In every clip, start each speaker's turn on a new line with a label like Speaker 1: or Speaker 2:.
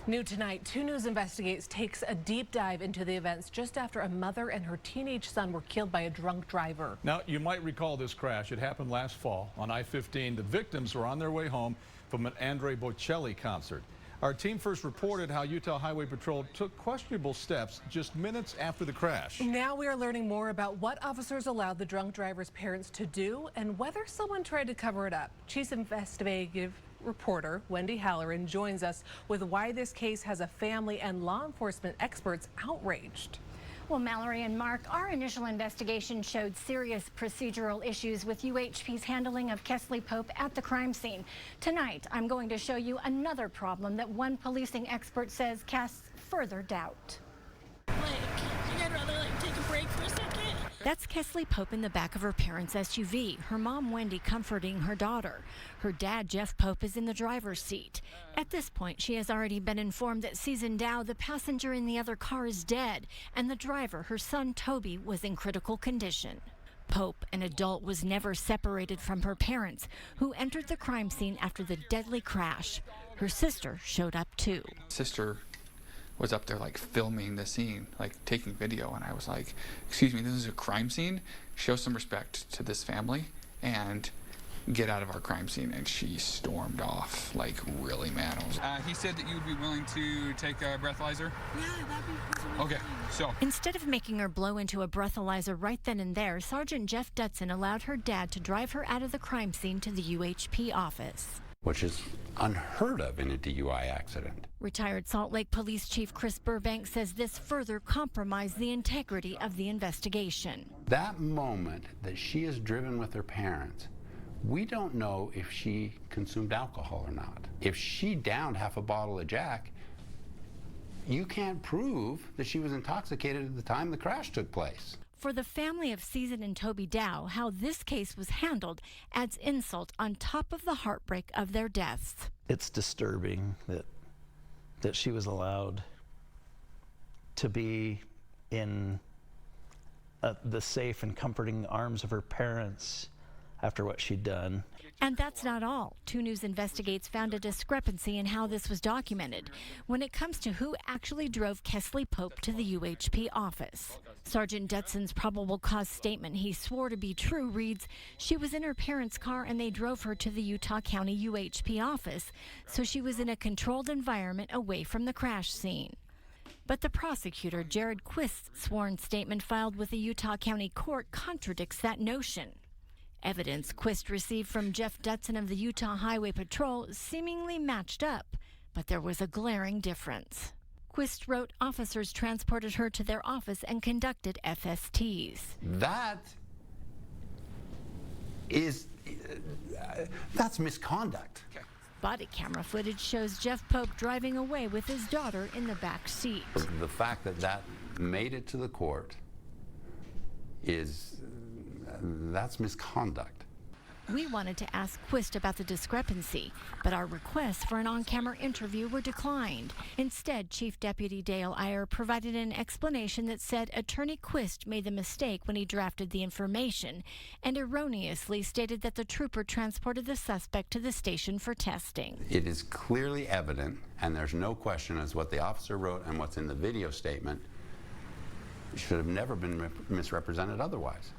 Speaker 1: New tonight, 2 News Investigates takes a deep dive into the events just after a mother and her teenage son were killed by a drunk driver.
Speaker 2: Now, you might recall this crash. It happened last fall on I-15. The victims were on their way home from an Andrea Bocelli concert. Our team first reported how Utah Highway Patrol took questionable steps just minutes after the crash.
Speaker 1: Now we are learning more about what officers allowed the drunk driver's parents to do and whether someone tried to cover it up. Chief Investigative Reporter Wendy Halloran joins us with why this case has a family and law enforcement experts outraged.
Speaker 3: Well, Mallory and Mark, our initial investigation showed serious procedural issues with UHP's handling of Kesley Pope at the crime scene. Tonight, I'm going to show you another problem that one policing expert says casts further doubt.
Speaker 4: I'd rather take a break for a second.
Speaker 3: That's Kesley Pope in the back of her parents' SUV, her mom Wendy comforting her daughter. Her dad, Jeff Pope, is in the driver's seat. At this point, she has already been informed that Susan Dow, the passenger in the other car, is dead, and the driver, her son Toby, was in critical condition. Pope, an adult, was never separated from her parents, who entered the crime scene after the deadly crash. Her sister showed up too.
Speaker 5: Sister was up there like filming the scene, like taking video, and I was like, excuse me, this is a crime scene? Show some respect to this family and get out of our crime scene. And she stormed off, like really mad.
Speaker 6: He said that you would be willing to take a breathalyzer?
Speaker 4: Yeah, that'd be perfect.
Speaker 6: Okay, so.
Speaker 3: Instead of making her blow into a breathalyzer right then and there, Sergeant Jeff Dutson allowed her dad to drive her out of the crime scene to the UHP office,
Speaker 7: which is unheard of in a DUI accident.
Speaker 3: Retired Salt Lake Police Chief Chris Burbank says this further compromised the integrity of the investigation.
Speaker 7: That moment that she is driven with her parents, we don't know if she consumed alcohol or not. If she downed half a bottle of Jack, you can't prove that she was intoxicated at the time the crash took place.
Speaker 3: For the family of Susan and Toby Dow, how this case was handled adds insult on top of the heartbreak of their deaths.
Speaker 8: It's disturbing that she was allowed to be in the safe and comforting arms of her parents after what she'd done.
Speaker 3: And that's not all. 2 News Investigates found a discrepancy in how this was documented when it comes to who actually drove Kesley Pope to the UHP office. Sergeant Dutson's probable cause statement he swore to be true reads, she was in her parents' car and they drove her to the Utah County UHP office, so she was in a controlled environment away from the crash scene. But the prosecutor, Jared Quist's sworn statement filed with the Utah County Court contradicts that notion. Evidence Quist received from Jeff Dutson of the Utah Highway Patrol seemingly matched up, but there was a glaring difference. Quist wrote officers transported her to their office and conducted FSTs.
Speaker 7: That's misconduct.
Speaker 6: Okay.
Speaker 3: Body camera footage shows Jeff Pope driving away with his daughter in the back seat.
Speaker 7: The fact that that made it to the court that's misconduct.
Speaker 3: We wanted to ask Quist about the discrepancy, but our requests for an on-camera interview were declined. Instead, Chief Deputy Dale Iyer provided an explanation that said Attorney Quist made the mistake when he drafted the information and erroneously stated that the trooper transported the suspect to the station for testing.
Speaker 7: It is clearly evident, and there's no question as what the officer wrote and what's in the video statement should have never been misrepresented otherwise.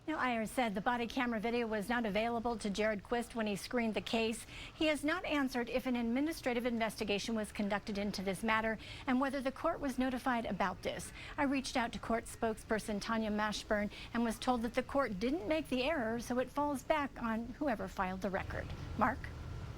Speaker 3: Now, Iyer said the body camera video was not available to Jared Quist when he screened the case. He has not answered if an administrative investigation was conducted into this matter and whether the court was notified about this. I reached out to court spokesperson Tanya Mashburn and was told that the court didn't make the error, so it falls back on whoever filed the record. Mark?